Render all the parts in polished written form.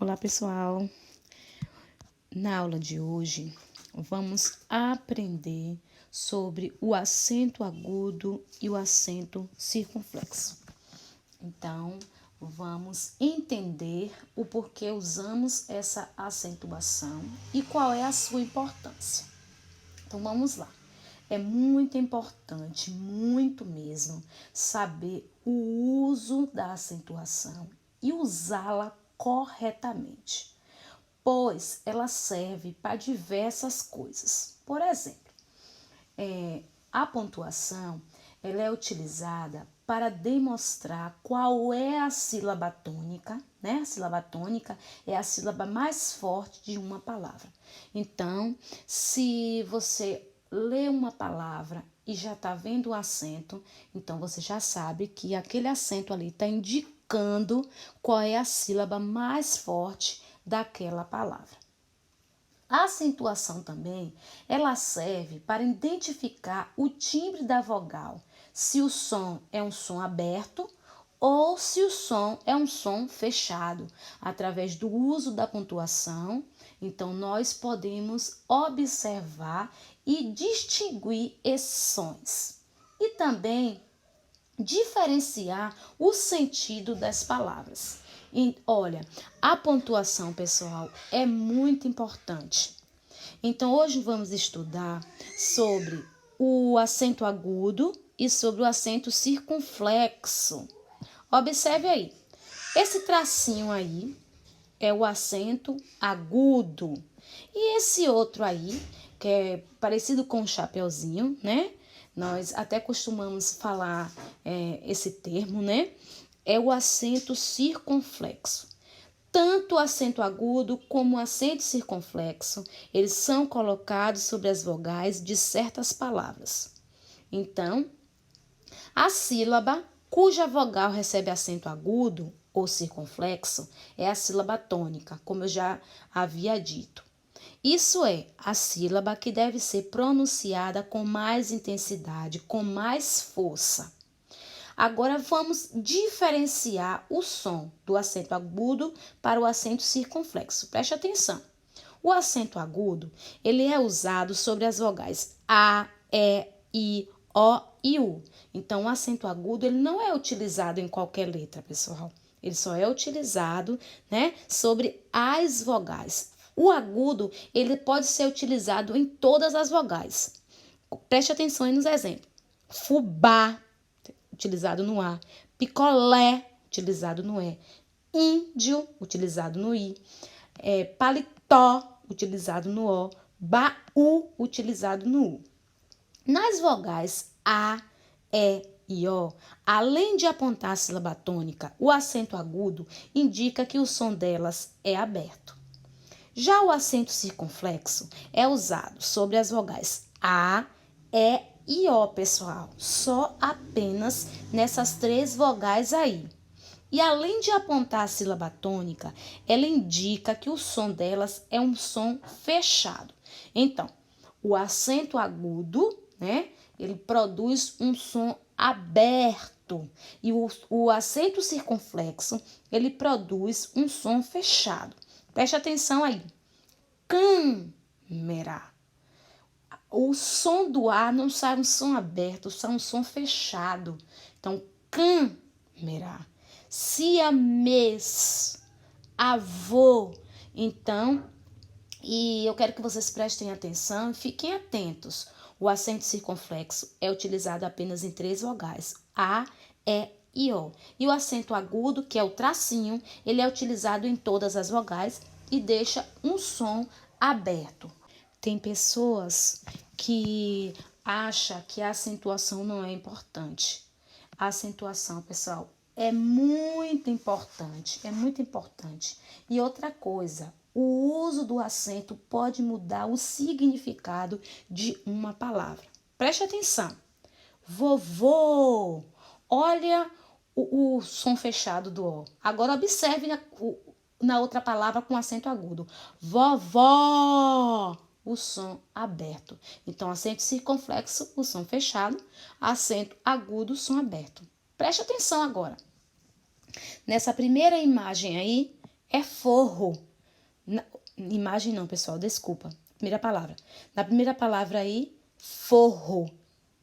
Olá, pessoal! Na aula de hoje, vamos aprender sobre o acento agudo e o acento circunflexo. Então, vamos entender o porquê usamos essa acentuação e qual é a sua importância. Então, vamos lá. É muito importante, muito mesmo, saber o uso da acentuação e usá-la corretamente, pois ela serve para diversas coisas. Por exemplo, a pontuação ela é utilizada para demonstrar qual é a sílaba tônica, né? A sílaba tônica é a sílaba mais forte de uma palavra. Então, se você lê uma palavra e já está vendo o acento, então você já sabe que aquele acento ali está indicando qual é a sílaba mais forte daquela palavra. A acentuação também, ela serve para identificar o timbre da vogal, se o som é um som aberto ou se o som é um som fechado. Através do uso da pontuação, então nós podemos observar e distinguir esses sons. E também diferenciar o sentido das palavras. E, olha, a pontuação, pessoal, é muito importante. Então, hoje vamos estudar sobre o acento agudo e sobre o acento circunflexo. Observe aí, esse tracinho aí é o acento agudo. E esse outro aí, que é parecido com um chapeuzinho, né? Nós até costumamos falar esse termo, né? É o acento circunflexo. Tanto o acento agudo como o acento circunflexo, eles são colocados sobre as vogais de certas palavras. Então, a sílaba cuja vogal recebe acento agudo ou circunflexo é a sílaba tônica, como eu já havia dito. Isso é a sílaba que deve ser pronunciada com mais intensidade, com mais força. Agora vamos diferenciar o som do acento agudo para o acento circunflexo. Preste atenção. O acento agudo, ele é usado sobre as vogais A, E, I, O e U. Então, o acento agudo, ele não é utilizado em qualquer letra, pessoal. Ele só é utilizado, né, sobre as vogais. O agudo, ele pode ser utilizado em todas as vogais. Preste atenção aí nos exemplos. Fubá, utilizado no A. Picolé, utilizado no E. Índio, utilizado no I. Paletó, utilizado no O. Baú, utilizado no U. Nas vogais A, E e O, além de apontar a sílaba tônica, o acento agudo indica que o som delas é aberto. Já o acento circunflexo é usado sobre as vogais A, E e O, pessoal. Só apenas nessas três vogais aí. E além de apontar a sílaba tônica, ela indica que o som delas é um som fechado. Então, o acento agudo, né, ele produz um som aberto. E o acento circunflexo, ele produz um som fechado. Preste atenção aí. Câmera. O som do A não sai um som aberto, sai um som fechado. Então, câmera. Siamês. Avô. Então, e eu quero que vocês prestem atenção e fiquem atentos. O acento circunflexo é utilizado apenas em três vogais. A, E e O. E o acento agudo, que é o tracinho, ele é utilizado em todas as vogais e deixa um som aberto. Tem pessoas que acham que a acentuação não é importante. A acentuação, pessoal, é muito importante, é muito importante. E outra coisa, o uso do acento pode mudar o significado de uma palavra. Preste atenção. Vovô, olha o som fechado do O. Agora observe na outra palavra com acento agudo. Vovó, o som aberto. Então, acento circunflexo, o som fechado. Acento agudo, o som aberto. Preste atenção agora. Nessa primeira imagem aí, é forro. Imagem não, pessoal, desculpa. Primeira palavra. Na primeira palavra aí, forro.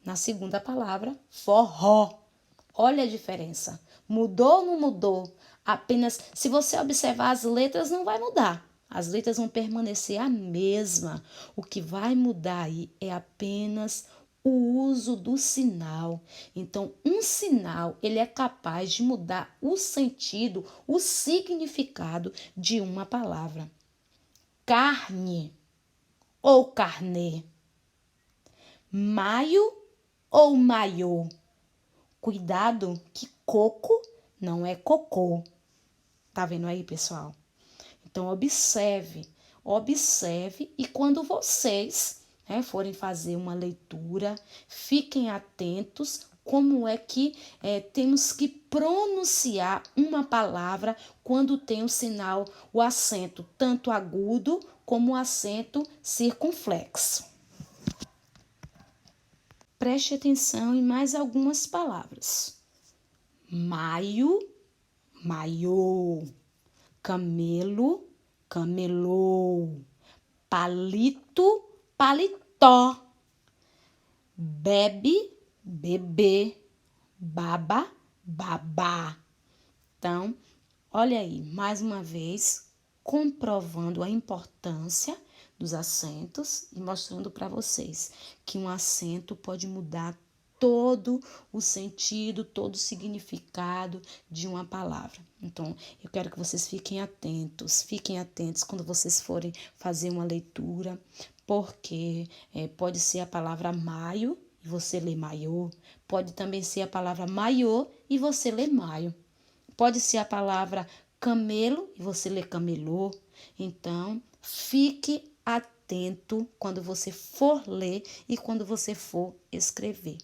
Na segunda palavra, forró. Olha a diferença. Mudou ou não mudou? Apenas, se você observar as letras, não vai mudar. As letras vão permanecer a mesma. O que vai mudar aí é apenas o uso do sinal. Então, um sinal, ele é capaz de mudar o sentido, o significado de uma palavra. Carne ou carnê. Maio ou maiô. Cuidado que coco não é cocô. Tá vendo aí, pessoal? Então, observe e quando vocês forem fazer uma leitura, fiquem atentos como é que temos que pronunciar uma palavra quando tem o sinal, o acento tanto agudo como o acento circunflexo. Preste atenção em mais algumas palavras. Maio, maiô. Camelo, camelô. Palito, paletó. Bebe, bebê. Baba, babá. Então, olha aí, mais uma vez, comprovando a importância dos acentos e mostrando para vocês que um acento pode mudar todo o sentido, todo o significado de uma palavra. Então, eu quero que vocês fiquem atentos quando vocês forem fazer uma leitura, porque pode ser a palavra maio e você lê maiô, pode também ser a palavra maiô e você lê maio, pode ser a palavra camelo e você lê camelô. Então, fique atento quando você for ler e quando você for escrever.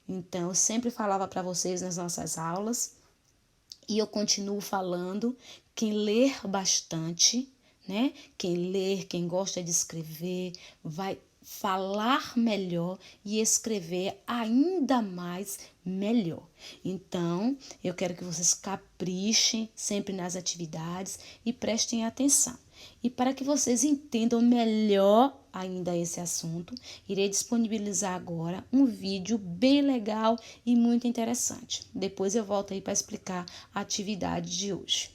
Então, eu sempre falava para vocês nas nossas aulas e eu continuo falando, quem ler bastante, Quem ler, quem gosta de escrever, vai falar melhor e escrever ainda mais melhor. Então, eu quero que vocês caprichem sempre nas atividades e prestem atenção. E para que vocês entendam melhor ainda esse assunto, irei disponibilizar agora um vídeo bem legal e muito interessante. Depois eu volto aí para explicar a atividade de hoje.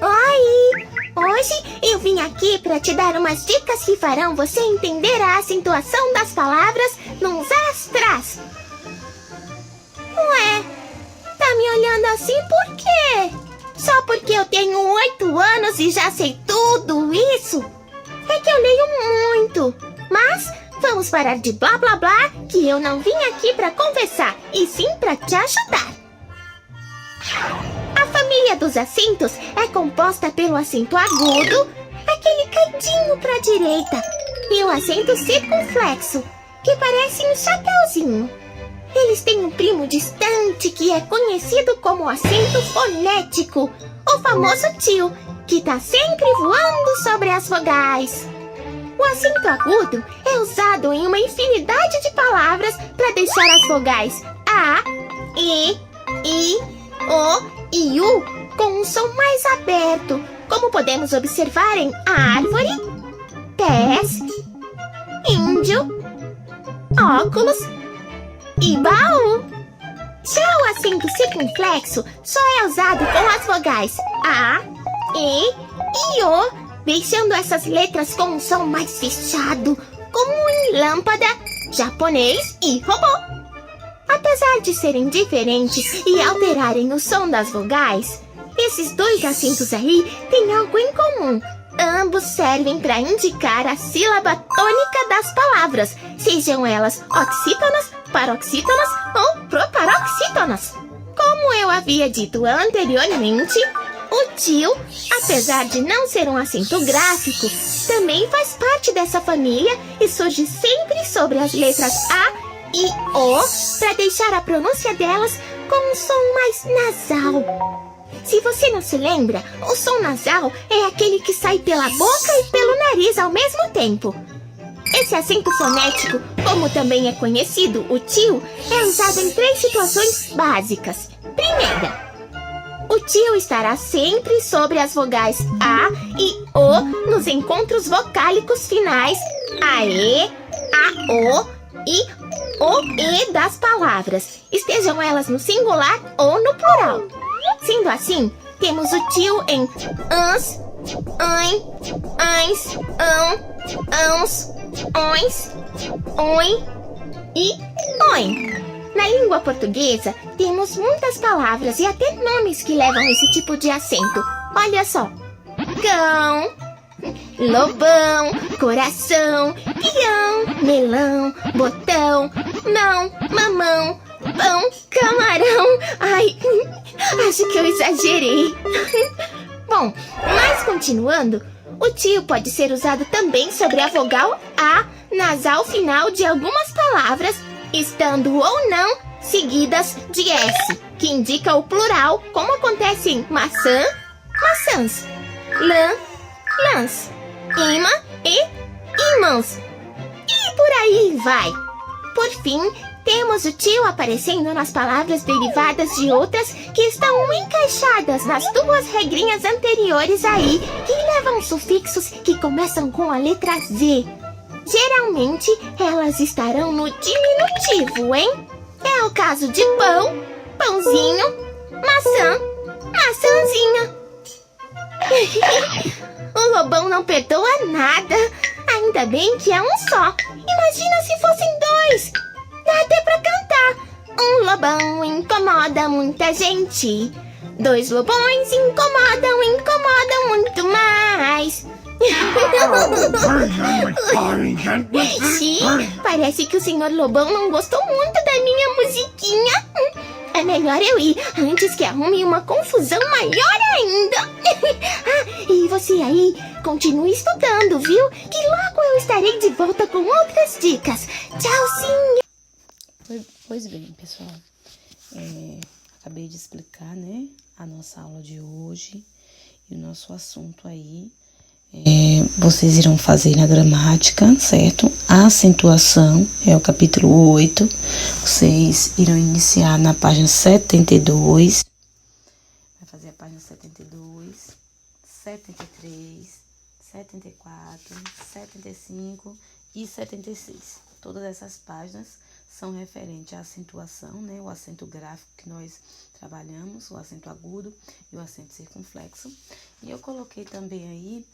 Oi! Hoje eu vim aqui para te dar umas dicas que farão você entender a acentuação das palavras nos astras. Ué, tá me olhando assim por quê? Só porque eu tenho 8 anos e já sei tudo isso? É que eu leio muito. Mas vamos parar de blá blá blá, que eu não vim aqui para conversar, e sim para te ajudar. A família dos acentos é composta pelo acento agudo, aquele caidinho para a direita, e o acento circunflexo, que parece um chapeuzinho. Eles têm um primo distante que é conhecido como acento fonético, o famoso tio, que tá sempre voando sobre as vogais. O acento agudo é usado em uma infinidade de palavras para deixar as vogais A, E, I, O e U com um som mais aberto, como podemos observar em árvore, pés, índio, óculos e baú. Já o acento circunflexo só é usado com as vogais A, E e O, deixando essas letras com um som mais fechado, como em lâmpada, japonês e robô. Apesar de serem diferentes e alterarem o som das vogais, esses dois acentos aí têm algo em comum. Ambos servem para indicar a sílaba tônica das palavras, sejam elas oxítonas, paroxítonas ou proparoxítonas. Como eu havia dito anteriormente, o tio, apesar de não ser um acento gráfico, também faz parte dessa família e surge sempre sobre as letras A e O para deixar a pronúncia delas com um som mais nasal. Se você não se lembra, o som nasal é aquele que sai pela boca e pelo nariz ao mesmo tempo. Esse acento fonético, como também é conhecido, o tio, é usado em 3 situações básicas. Primeira, O tio estará sempre sobre as vogais A e O nos encontros vocálicos finais AE, AO e OE das palavras, estejam elas no singular ou no plural. Sendo assim, temos o tio em ans, ãe, ães, ãos, ões, oin e oin. Na língua portuguesa, temos muitas palavras e até nomes que levam esse tipo de acento. Olha só: cão, lobão, coração, peão, melão, botão, mão, mamão, pão, camarão. Ai, acho que eu exagerei. Bom, mas continuando, o tio pode ser usado também sobre a vogal A nasal final de algumas palavras, estando ou não seguidas de S, que indica o plural, como acontece em maçã, maçãs, lã, lãs, imã e ímãos. E por aí vai. Por fim, temos o tio aparecendo nas palavras derivadas de outras que estão encaixadas nas duas regrinhas anteriores aí, que levam sufixos que começam com a letra Z. Geralmente, elas estarão no diminutivo, hein? É o caso de pão, pãozinho, maçã, maçãzinha. O lobão não perdoa nada. Ainda bem que é um só. Imagina se fossem dois. Dá até pra cantar. Um lobão incomoda muita gente. Dois lobões incomodam muito mais. Parece que o senhor Lobão não gostou muito da minha musiquinha. É melhor eu ir antes que arrume uma confusão maior ainda. E você aí, continue estudando, viu? Que logo eu estarei de volta com outras dicas. Tchauzinho. Pois bem, pessoal. Acabei de explicar, né, a nossa aula de hoje e o nosso assunto aí. Vocês irão fazer na gramática, certo? A acentuação é o capítulo 8. Vocês irão iniciar na página 72. Vai fazer a página 72, 73, 74, 75 e 76. Todas essas páginas são referentes à acentuação, né? O acento gráfico que nós trabalhamos, o acento agudo e o acento circunflexo. E eu coloquei também aí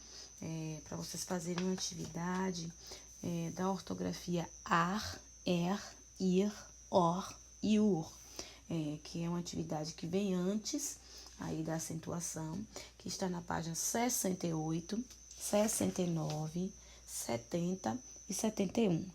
para vocês fazerem uma atividade da ortografia ar, ir, or e ur, que é uma atividade que vem antes aí da acentuação, que está na página 68, 69, 70 e 71.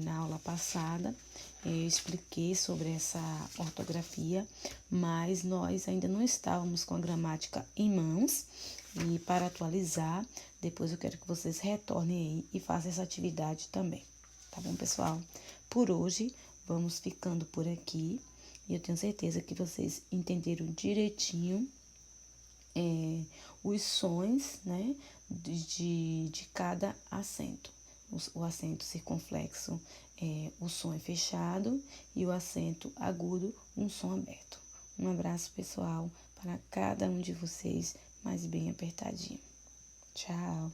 Na aula passada eu expliquei sobre essa ortografia, mas nós ainda não estávamos com a gramática em mãos. E para atualizar, depois eu quero que vocês retornem aí e façam essa atividade também. Tá bom, pessoal? Por hoje, vamos ficando por aqui. E eu tenho certeza que vocês entenderam direitinho os sons, né, de cada acento. O acento circunflexo, o som é fechado, e o acento agudo, um som aberto. Um abraço, pessoal, para cada um de vocês, mais bem apertadinho. Tchau!